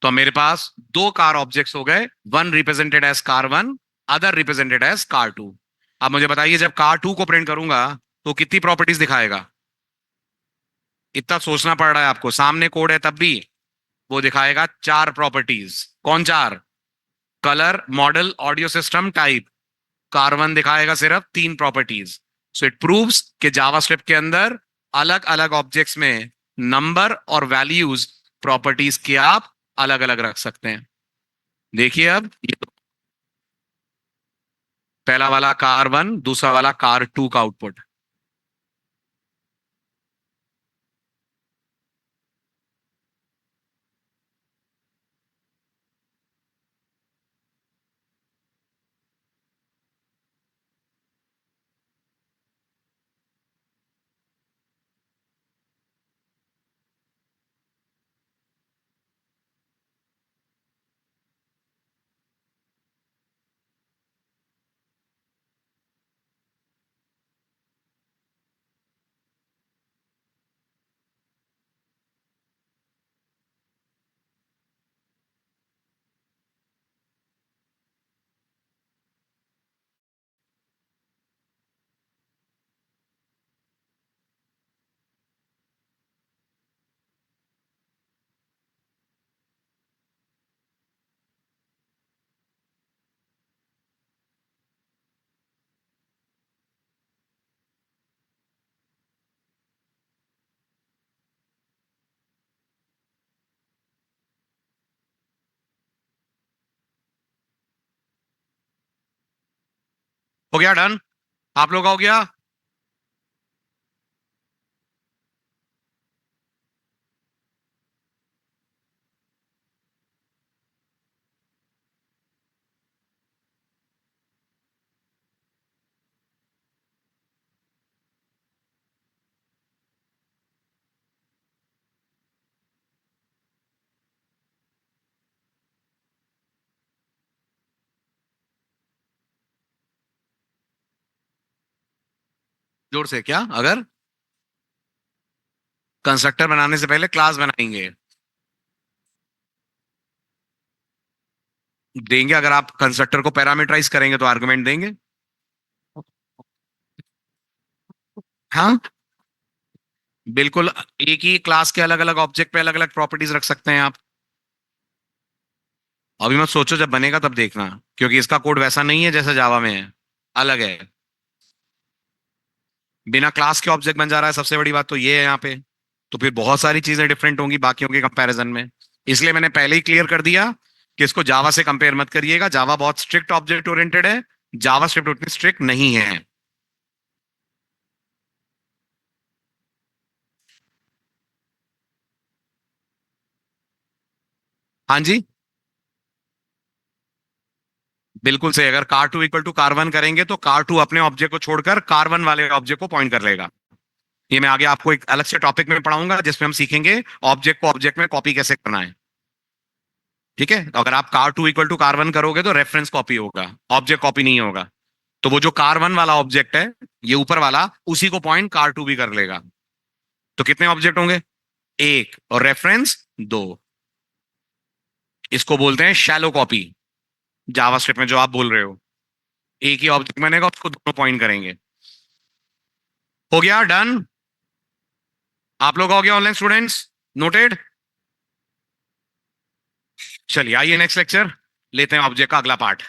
तो मेरे पास दो कार ऑब्जेक्ट्स हो गए। One represented as car one, other represented as car two. अब मुझे बताइए जब कार टू को प्रिंट करूंगा तो कितनी प्रॉपर्टीज दिखाएगा? इतना सोचना पड़ रहा है आपको, सामने कोड है तब भी। वो दिखाएगा चार प्रॉपर्टीज। कौन चार? Colour, model, audio system, type. Car one दिखाएगा सिर्फ तीन प्रॉपर्टीज। सो इट प्रूव्स कि जावास्क्रिप्ट के अंदर अलग अलग ऑब्जेक्ट्स में नंबर और वैल्यूज प्रॉपर्टीज के आप अलग अलग रख सकते हैं। देखिए अब ये तो पहला वाला कार वन, दूसरा वाला कार टू का आउटपुट। हो गया डन? आप लोग का हो गया? जोर से क्या? अगर कंस्ट्रक्टर बनाने से पहले क्लास बनाएंगे? देंगे, अगर आप कंस्ट्रक्टर को पैरामीटराइज करेंगे तो आर्गुमेंट देंगे। हाँ, बिल्कुल। एक ही क्लास के अलग अलग ऑब्जेक्ट पे अलग अलग प्रॉपर्टीज रख सकते हैं आप। अभी मत सोचो, जब बनेगा तब देखना, क्योंकि इसका कोड वैसा नहीं है जैसा जावा में है, अलग है। बिना क्लास के ऑब्जेक्ट बन जा रहा है, सबसे बड़ी बात तो ये है यहाँ पे। तो फिर बहुत सारी चीजें डिफरेंट होंगी बाकियों के कंपैरिजन में। इसलिए मैंने पहले ही क्लियर कर दिया कि इसको जावा से कंपेयर मत करिएगा। जावा बहुत स्ट्रिक्ट ऑब्जेक्ट ओरिएंटेड है, जावा स्क्रिप्ट उतनी स्ट्रिक्ट नहीं है। हाँ जी, बिल्कुल सही। अगर car two equal to car one करेंगे तो कार टू अपने ऑब्जेक्ट को छोड़कर कार वन वाले ऑब्जेक्ट को पॉइंट कर लेगा। ये मैं आगे आपको एक अलग से टॉपिक में पढ़ाऊंगा जिसमें हम सीखेंगे ऑब्जेक्ट को ऑब्जेक्ट में कॉपी कैसे करना है। ठीक है, तो अगर आप car two equal to car one करोगे तो रेफरेंस कॉपी होगा, ऑब्जेक्ट कॉपी नहीं होगा। तो वो जो कार वन वाला ऑब्जेक्ट है, ये ऊपर वाला, उसी को पॉइंट कार टू भी कर लेगा। तो कितने ऑब्जेक्ट होंगे? एक, और रेफरेंस दो। इसको बोलते हैं शैलो कॉपी। जावास्क्रिप्ट में जो आप बोल रहे हो, एक ही ऑब्जेक्ट बनेगा, उसको दोनों पॉइंट करेंगे। हो गया डन? आप लोग हो गया ऑनलाइन स्टूडेंट्स? नोटेड? चलिए आइए नेक्स्ट लेक्चर लेते हैं, ऑब्जेक्ट का अगला पार्ट।